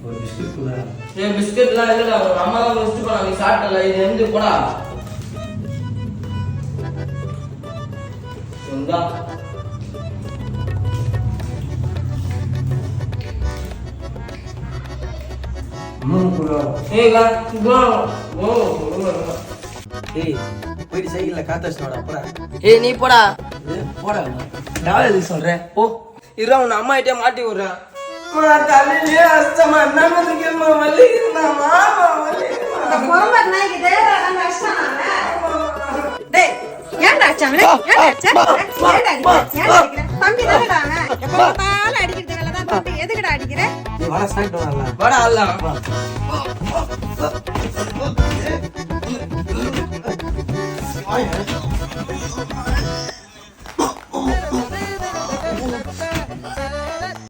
ஒரு பிஸ்கட் கூட. ஏய் பிஸ்கட்லாம் இல்லடா, உங்க அம்மா தான் வச்சுட்டு போனா, நீ சாப்பிட்டல, இது எந்த போடா. சொந்தா. கூட. ஏய் கா, கோ. ஓ. ஏய் போயிட்டு சைக்கிள்ல காத்தாச்சு வாடா போடா. ஏய் நீ போடா. போடா. நான் எதுக்கு சொல்றேன் போ. இருடா உன் அம்மா கிட்டே மாட்டி விடுறேன். மா தலையிலே அஸ்தமா நமக்குமா வலிக்குதா மாமா வலிக்குதா. இந்த பொறுமை நாய்க்கு தேடா நம்ம அஷ்டனானே. டேய் ஏன்டா அச்சாமே? ஏன்டா அச்சா? ஏன்டா அடிக்கிற? தம்பி தானடா அவன். எப்ப பார்த்தாலும் அடிக்கிறது வேலை தான் தம்பி. எதுக்குடா அடிக்கிற? நீ வாடா சாப்பிட்டு வரலாம். வாடா அல்லாம்.